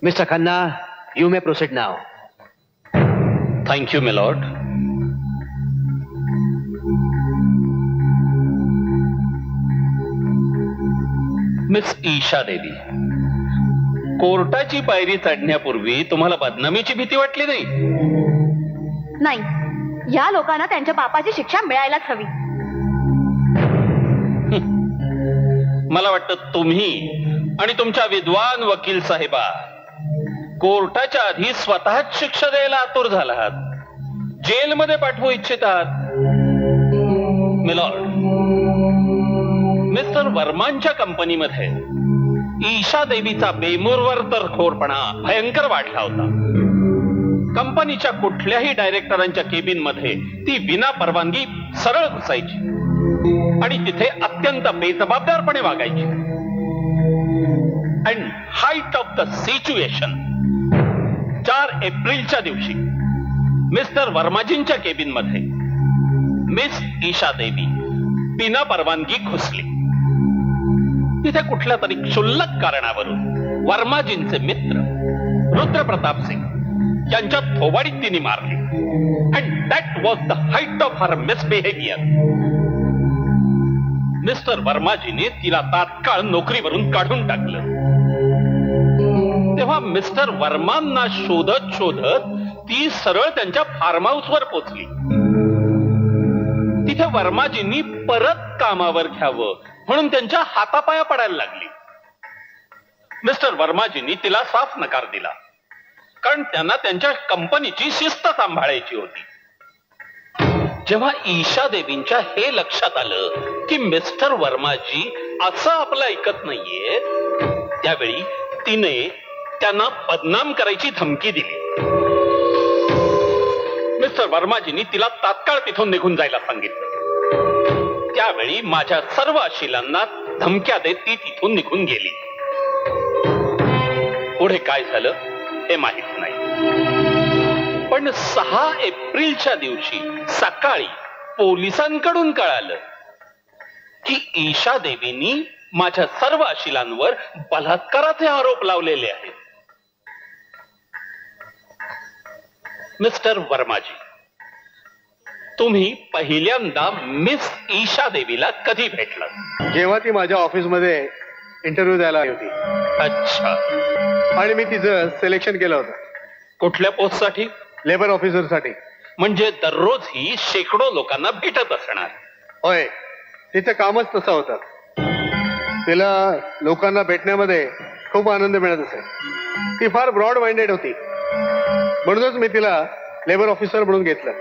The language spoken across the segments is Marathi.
Mr. Khanna, you may proceed now. Thank you, my lord. Miss Isha Devi, कोर्टाची पायरी चढण्यापूर्वी तुम्हाला बदनामीची भीती वाटली नाही? नाही, या लोकांना त्यांच्या पापाची शिक्षा मिळायलाच हवी. मला वाटतं तुम्ही आणि तुमच्या विद्वान वकील साहेबा कोर्टाच्या आधी स्वतःच शिक्षा द्यायला आतुर झालात, जेलमध्ये पाठवू इच्छितात. मिलॉर्ड, मिस्टर वर्मांच्या कंपनीमध्ये ईशा देवीचा बेमुरवर तडफोडपणा भयंकर वाढला होता. कंपनीच्या कुठल्याही डायरेक्टरांच्या केबिन मध्ये ती विना परवानगी सरळ घुसायची आणि तिथे अत्यंत बेजबाबदारपणे वागायची. And height of the situation, 4 एप्रिलच्या दिवशी मिस्टर वर्माजींच्या केबिन मध्ये मिस ईशा देवी बिना परवानगी घुसली. तिथे कुठल्या तरी क्षुल्लक कारणावरून वर्माजींचे मित्र रुद्रप्रताप सिंग यांच्या थोबाडीत तिने मारली. And that was the height of her misbehaviour. Mister वर्माजीने तिला तात्काळ नोकरीवरून काढून टाकलं. तेव्हा मिस्टर वर्मांना शोधत शोधत ती सरळ त्यांच्या फार्म हाऊसवर पोचली. तिथे वर्माजींनी परत कामावर घ्यावं म्हणून त्यांच्या हातापाया पडायला लागली. मिस्टर वर्माजींनी तिला साफ नकार दिला, कारण त्यांना त्यांच्या कंपनीची शिस्त सांभाळायची होती. जेव्हा ईशा देवींच्या हे लक्षात आलं की मिस्टर वर्माजी असं आपलं ऐकत नाहीये, त्यावेळी तिने त्यांना बदनाम करायची धमकी दिली. मिस्टर वर्माजींनी तिला तात्काळ तिथून निघून जायला सांगितलं. त्यावेळी माझ्या सर्व अशिलांना धमक्या देत ती तिथून निघून गेली. पुढे काय झालं हे माहित नाही, पण 6 एप्रिलच्या दिवशी सकाळी पोलिसांकडून कळालं की ईशा देवींनी माझ्या सर्व अशिलांवर बलात्काराचे आरोप लावलेले आहेत. मिस्टर वर्माजी, तुम्ही पहिल्यांदा मिस ईशा देवीला कधी भेटलात? जेव्हा ती माझ्या ऑफिसमध्ये इंटरव्ह्यू द्यायला आली होती. अच्छा. आणि मी तिचं सिलेक्शन केलं होतं. कुठल्या पोस्टसाठी? लेबर ऑफिसरसाठी. म्हणजे दररोज ही शेकडो लोकांना भेटत असणार. होय, तिचं कामच तसं होतं. तिला लोकांना भेटण्यामध्ये खूप आनंद मिळत असे. ती फार ब्रॉड माइंडेड होती, म्हणूनच मी तिला लेबर ऑफिसर म्हणून घेतलं.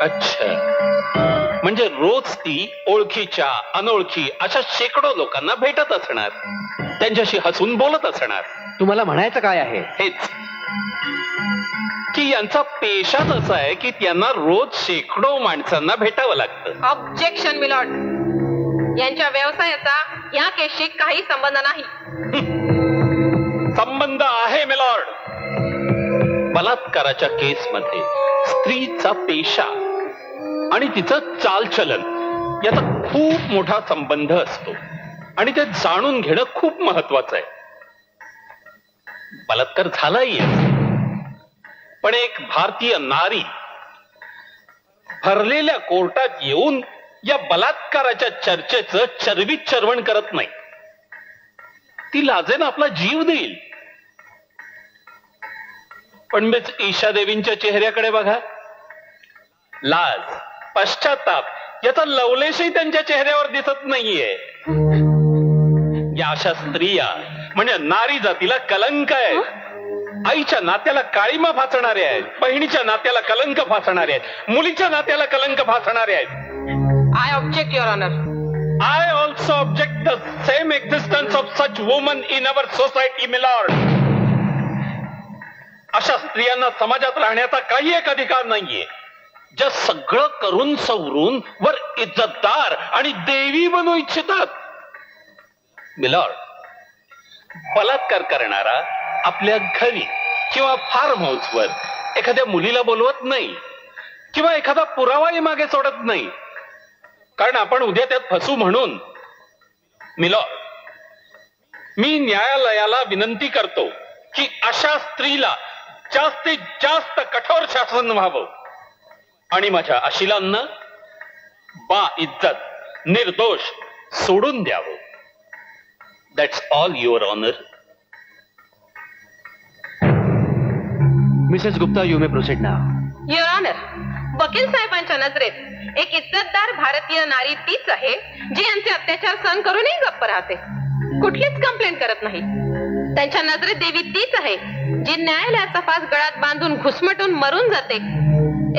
अच्छा, म्हणजे रोज ती ओळखीच्या अनोळखी अशा शेकडो लोकांना भेटत असणार, त्यांच्याशी हसून बोलत असणार. तुम्हाला म्हणायचं काय आहे? हेच की यांचा पेशाच असा आहे की त्यांना रोज शेकडो माणसांना भेटावं लागतं. ऑब्जेक्शन मिलॉर्ड, यांच्या व्यवसायाचा या केसशी काही संबंध नाही. संबंध आहे मिलॉर्ड. बलात्काराच्या केसमध्ये स्त्रीचा पेशा आणि तिचं चालचलन याचा खूप मोठा संबंध असतो आणि ते जाणून घेणं खूप महत्वाचं आहे. बलात्कार झालाही आहे, पण एक भारतीय नारी भरलेल्या कोर्टात येऊन या बलात्काराच्या चर्चेचं चरबीत चरवण करत नाही. ती लाजेनं आपला जीव देईल. पण मिस ईशा देवींच्या चेहऱ्याकडे बघा. लाज, पश्चाताप याचा लवलेशही त्यांच्या चेहऱ्यावर दिसत नाहीये. या अशा स्त्रिया म्हणजे नारी जातीला कलंक आहेत. आईच्या नात्याला काळीमा फासणारे आहेत, बहिणीच्या नात्याला कलंक फासणारे आहेत, मुलीच्या नात्याला कलंक फासणारे आहेत. I object your honour. I also object the same existence of such women in our society, my lord. अशा स्त्रियांना समाजात राहण्याचा काही एक अधिकार नाहीये, ज्या सगळं करून सवरून वर इज्जतदार आणि देवी बनू इच्छितात. मिलॉर्ड, बलात्कार करणारा आपल्या घरी किंवा फार्म हाऊसवर एखाद्या मुलीला बोलवत नाही किंवा एखादा पुरावाही मागे सोडत नाही, कारण आपण उद्या त्यात फसू म्हणून. मिलॉर्ड, मी न्यायालयाला विनंती करतो की अशा स्त्रीला जास्तीत जास्त कठोर शासन व्हावं आणि माझ्या अशिलांना बा इज्जत निर्दोष सोडून द्यावं. That's all your honour. Mrs Gupta, you may proceed now. Your honour, वकील साहेबांच्या नजरेत एक इज्जतदार भारतीय नारी तीच आहे जी यांचे अत्याचार सहन करूनही गप्प राहते, कुठलीच कंप्लेंट करत नाही. त्यांच्या नजरेत देवी तीच आहे जी न्यायालयाचा फास गळ्यात बांधून घुसमटून मरून जाते,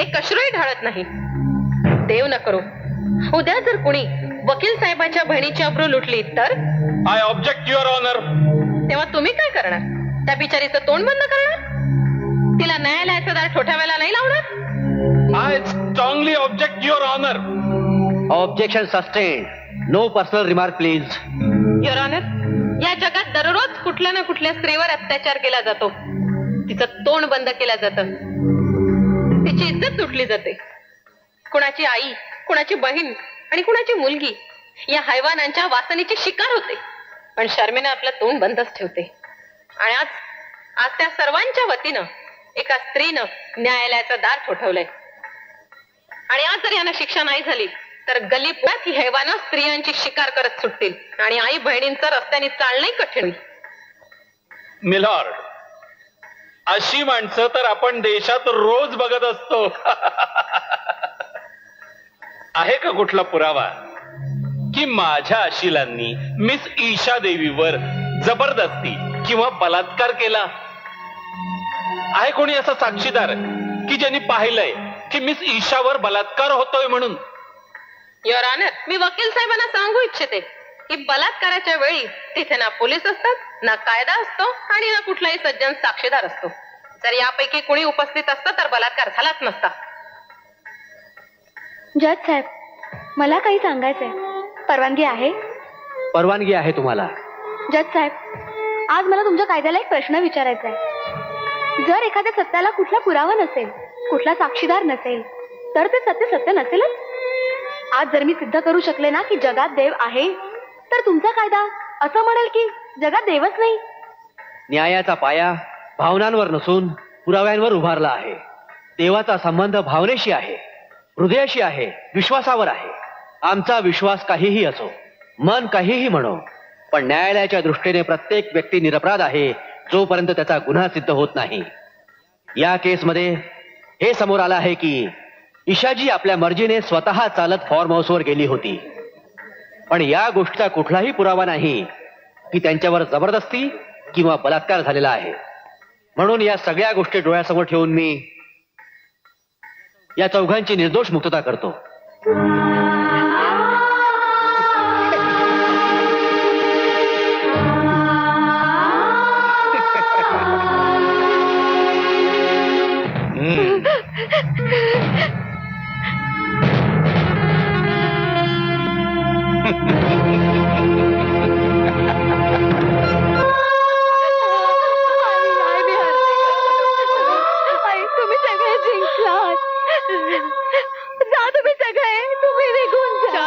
एक अश्रूही ढाळत नाही. देव न करो उद्या जर कुणी वकील साहेबांच्या बहिणीची अब्रू लुटली तर आय ऑब्जेक्ट युअर ऑनर. तेव्हा तुम्ही काय करणार? त्या बिचारीचं तोंड बंद करणार? तिला न्यायालयाचा दार ठोठावायला नाही लावणार? I strongly object your honour. Objection sustain. No personal remark please. Your honour, या जगात दररोज कुठल्या ना कुठल्या स्त्रीवर अत्याचार केला जातो, तिचं तोंड बंद केलं जातं, तिची इज्जत तुटली जाते. कुणाची आई, कुणाची बहीण आणि कुणाची मुलगी या हैवानांच्या वासनेची शिकार होते, पण शर्मेनं आपलं तोंड बंदच ठेवते. आणि आज त्या सर्वांच्या वतीनं एका स्त्रीनं न्यायालयाचं दार ठोठवलंय. आणि आज जर यांना शिक्षा नाही झाली तर गल्लीपुरात ही हैवानं स्त्रियांची शिकार करत सुटतील आणि आई बहिणींचं रस्त्याने चालणंही कठीण होईल. मिलॉर्ड, अशी माणसं तर आपण देशात रोज बघत असतो. आहे का कुठला पुरावा की माझ्या अशिलांनी मिस ईशा देवीवर जबरदस्ती किंवा बलात्कार केला? आहे कोणी असा साक्षीदार की ज्यांनी पाहिलंय की मिस ईशावर बलात्कार होतोय म्हणून? युअर ऑनर, मी वकील साहेबांना सांगू इच्छिते की बलात्काराच्या वेळी तिथे ना पोलीस असतात, ना कायदा असतो आणि ना कुठलाही सज्जन साक्षीदार असतो. जर यापैकी कुणी उपस्थित असतं तर बलात्कार झालाच नसता. जज साहेब, मला काही सांगायचंय. परवानगी आहे? परवानगी आहे तुम्हाला. जज साहेब, आज मला तुमच्या कायद्याला एक प्रश्न विचारायचा आहे. जर एखाद्या सत्याला कुठला पुरावा नसेल, कुठला साक्षीदार नसेल, तर ते सत्य सत्य नसेलच. आज जर मी सिद्ध करू शकले ना की जगात देव आहे, तर तुमचा कायदा असं म्हणेल की जगात देवच नाही. न्यायाचा पाया भावनांवर नसून पुराव्यांवर उभारला आहे. देवाचा संबंध भावनेशी आहे, हृदयाशी आहे, विश्वासावर आहे. आमचा विश्वास काहीही असो, मन काहीही म्हणो, पण न्यायालयाच्या दृष्टीने प्रत्येक व्यक्ती निरपराध आहे जोपर्यंत त्याचा गुन्हा सिद्ध होत नाही. या केसमध्ये हे समोर आलं आहे की ईशाजी आपल्या मर्जीने स्वतः चालत फॉर्म हाऊसवर गेली होती, पण या गोष्टीचा कुठलाही पुरावा नाही की त्यांच्यावर जबरदस्ती किंवा बलात्कार झालेला आहे. म्हणून या सगळ्या गोष्टी डोळ्यासमोर ठेवून मी या चौघांची निर्दोष मुक्तता करतो. तुम्ही सगळे जिंकलात. जा तुम्ही सगळे, तुम्ही निघून जा.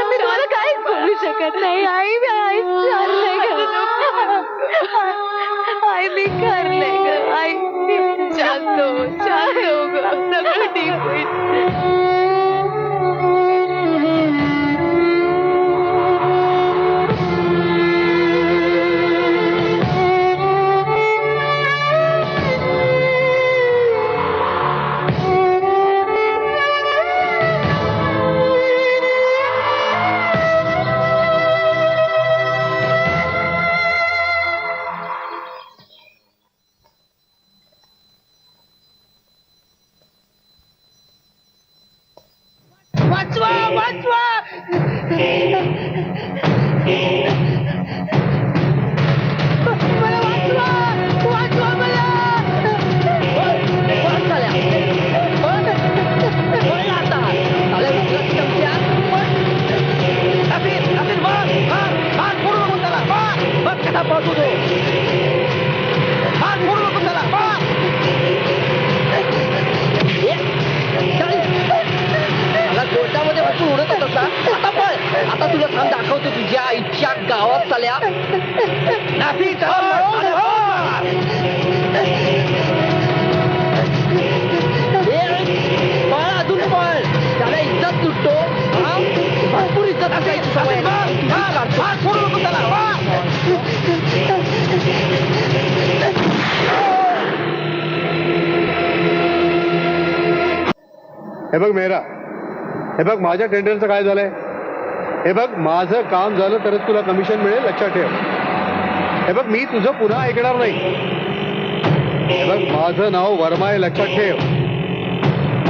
मी तुम्हाला काहीच बोलू शकत नाही. आई, मी आईच ठरलंय ग. आई, मी ठरलंय ग. आई, चालतो ग, सगळं ठीक होईल. वाचवा वाचवा मला वाचवा वाचवा मला कोर्टामध्ये बसून उडत होता. आता पण आता तुला थांब दाखवतो तुझ्या आईच्या गावात चाल्या. नाशिक सवय आहे. सोडू नको त्याला. हे बघ मेहरा, हे बघ माझ्या टेंडरचं काय झालंय. हे बघ माझं काम झालं तरच तुला कमिशन मिळेल, लक्षात ठेव. हे बघ मी तुझं पुन्हा ऐकणार नाही. हे बघ माझं नाव वर्मा आहे, लक्षात ठेव.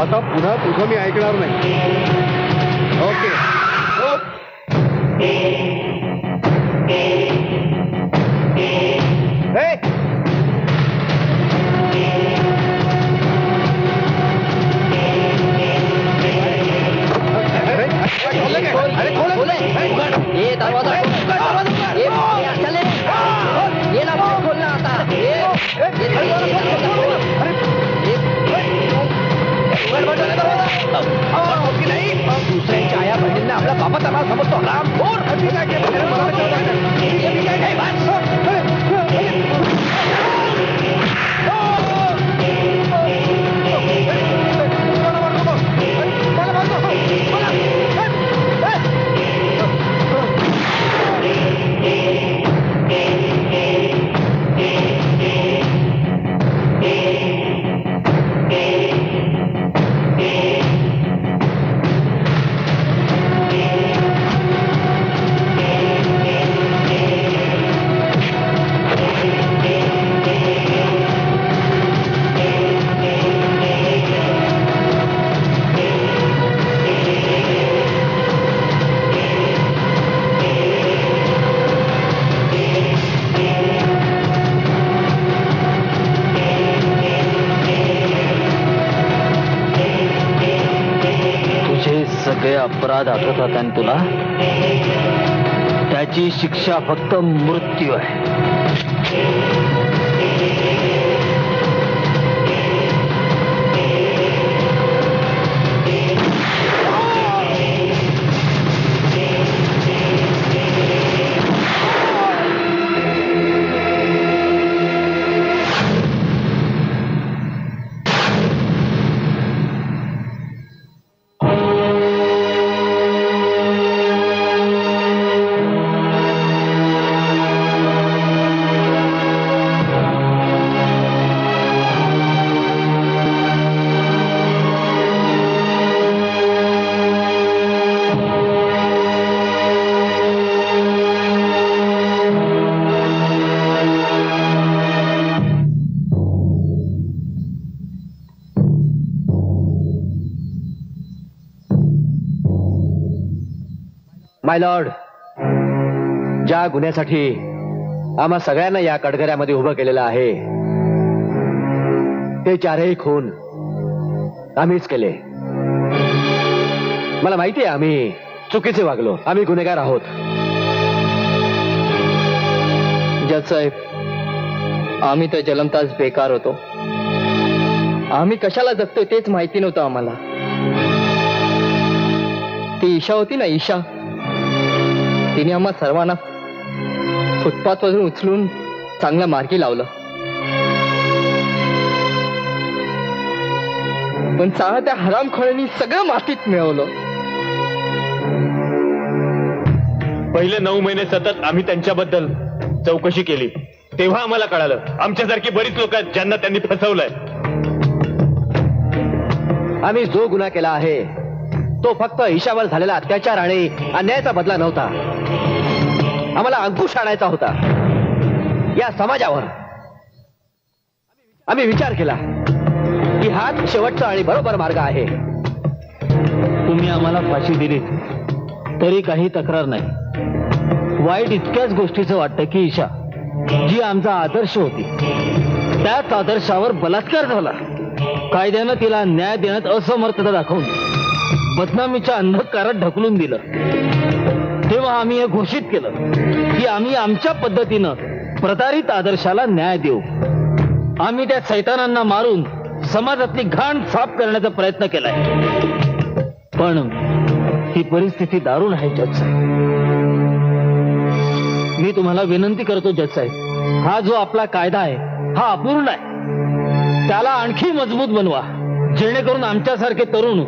आता पुन्हा तुझं मी ऐकणार नाही. ओके. हे! अरे खोल. ये दरवाजा चले. ये ना खोलना आता. दुसऱ्यांच्या आया बहिणींना आपला बापाचा नाव समजतो. सगळे अपराध आठवतात आणि तुला त्याची शिक्षा फक्त मृत्यू आहे. माय लॉर्ड, ज्या गुन्ह्यासाठी आम्हा सगळ्यांना या कटघऱ्यामध्ये उभं केलेलं आहे ते चारही खून आम्हीच केले. मला माहिती आहे आम्ही चुकीचे वागलो, आम्ही गुन्हेगार आहोत. जज साहेब, आम्ही तर जन्मताच बेकार होतो. आम्ही कशाला जगतोय तेच माहिती नव्हतं आम्हाला. ती ईशा होती ना, ईशा, तिने आम्हा सर्वांना फुटपाथवरून उचलून चांगल्या मार्गी लावलं. पण सांगा त्या हरामखोरांनी सगळं मातीत मिळवलं. पहिले 9 महिने सतत आम्ही त्यांच्याबद्दल चौकशी केली, तेव्हा आम्हाला कळालं आमच्यासारखी बरीच लोक आहेत ज्यांना त्यांनी फसवलंय. आम्ही जो गुन्हा केला आहे तो फक्त ईशावर झालेला अत्याचार आणि अन्यायाचा बदला नव्हता. आम्हाला अंकुश आणायचा होता या समाजावर. आम्ही विचार केला की हाच शेवटचा आणि बरोबर मार्ग आहे. तुम्ही आम्हाला फाशी दिलीत तरी काही तक्रार नाही. वाईट इतक्याच गोष्टीचं वाटतं की ईशा, जी आमचा आदर्श होती, त्याच आदर्शावर बलात्कार झाला. कायद्यानं तिला न्याय देण्यात असमर्थता दाखवून बदनामीच्या अंधकारात ढकलून दिलं. तेव्हा आम्ही हे घोषित केलं की आम्ही आमच्या पद्धतीनं प्रतारित आदर्शाला न्याय देऊ. आम्ही त्या सैतानांना मारून समाजातली घाण साफ करण्याचा प्रयत्न केलाय. पण ही परिस्थिती दारुण आहे जज साहेब. मी तुम्हाला विनंती करतो जज साहेब, हा जो आपला कायदा आहे हा अपूर्ण आहे. त्याला आणखी मजबूत बनवा, जेणेकरून आमच्यासारखे तरुण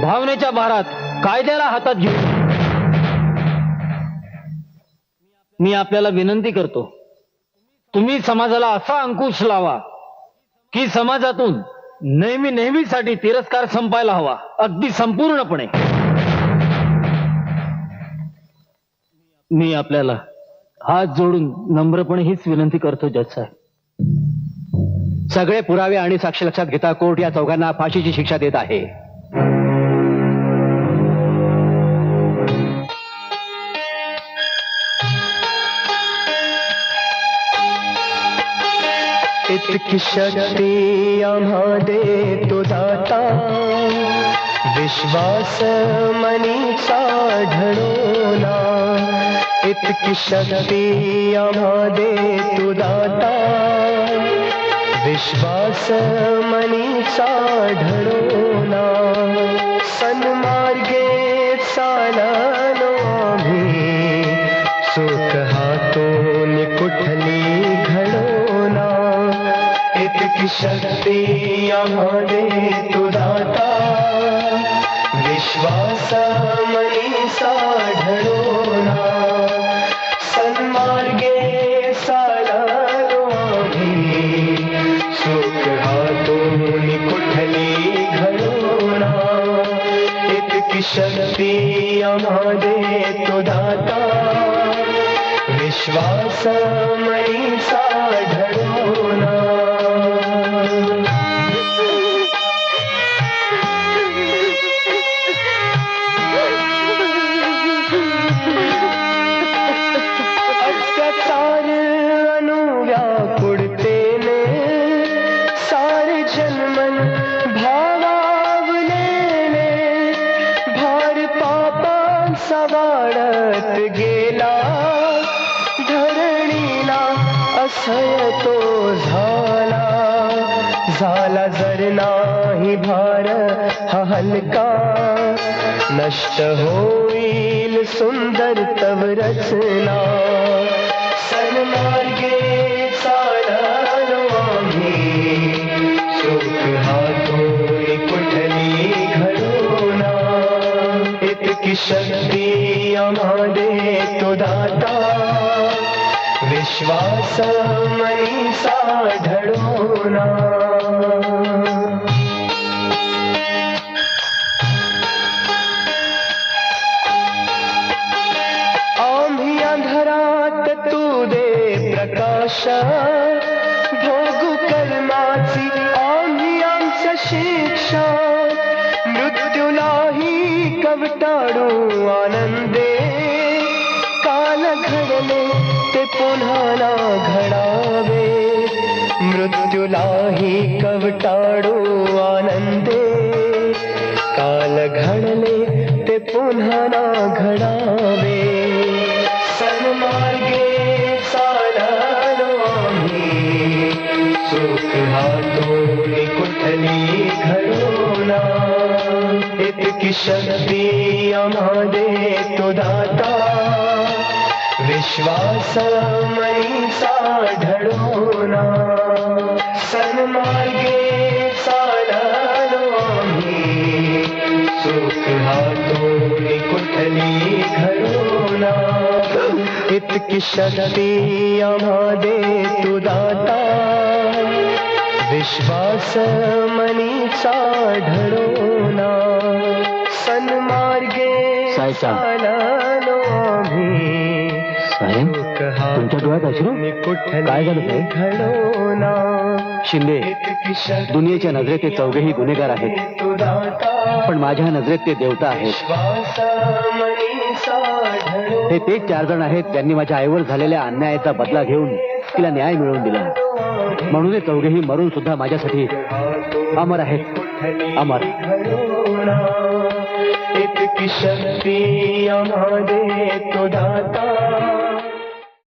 भावनेच्या भारात कायद्याला हातात घेऊ. मी आपल्याला विनंती करतो, तुम्ही समाजाला असा अंकुश लावा की समाजातून नेहमीसाठी तिरस्कार संपायला हवा, अगदी संपूर्णपणे. मी आपल्याला हात जोडून नम्रपणे हीच विनंती करतो जज साहेब. सगळे पुरावे आणि साक्ष लक्षात घेता कोर्ट या चौघांना फाशीची शिक्षा देत आहे. इतकी शक्ती आम्हा देतो दाता, विश्वास मनीचा ढळोना. इतकी शक्ती आम्हा देतो दाता, विश्वास मनीचा ढळोना. सन्मार्गे चाललो आम्ही, चूक हातून कुठली घडोना. इतकी शक्ती आम्हा देतो दाता, विश्वास मनीचा ढळोना. सन्मार्गे चाललो आम्ही, चूक हातून कुठली घडोना. इतकी शक्ती आम्हा देतो दाता, विश्वास मनीचा ढळोना. अत्याचार अनुव्याकुळतेने सारे जन्मन भावावलेले, भार पापांचा वाढत गेला. धरणीला असह्य तो झाला, जर नाही भार हा हलका. नष्ट होईल सुंदर तव रचना. सन्मार्गे चाललो आम्ही, चूक हातून कुठली घडोना. इतकी शक्ती आम्हा देतो दाता, विश्वास मनीचा ढळोना. आम्ही अंधारात तू दे प्रकाश, भोगू कर्माची आम्ही आमच्या शिक्षा. मृत्यूलाही कवटाळू आनंदे, काल घडले ते पुन्हा ना घडावे. मृत्यूलाही कवटाळू आनंदे, काल घडले ते पुन्हा ना घडावे. सन्मार्गे चाललो आम्ही, चूक हातून कुठली घडोना. इतकी शक्ती आम्हा देतो दाता, विश्वास मनीचा ढळोना. सन्मार्गे चाललो आम्ही, चूक हातून कुठली घडोना. इतकी शक्ती आम्हा देतो दाता, विश्वास मनीचा ढळोना. सन्मार्गे चाललो आम्ही, साहेब, तुमच्या डोळ्यात अश्रू? काय झालं साहेब? घडोना. शिंदे, दुनियेच्या नजरेत ते चौघेही गुन्हेगार आहेत, पण माझ्या नजरेत ते देवता आहेत. हे तेच 4 जण आहेत ज्यांनी माझ्या आईवर झालेल्या अन्यायाचा बदला घेऊन तिला न्याय मिळवून दिला. म्हणून हे चौघेही मरून सुद्धा माझ्यासाठी अमर आहेत, अमर. इतकी शक्ती आम्हा देतो दाता,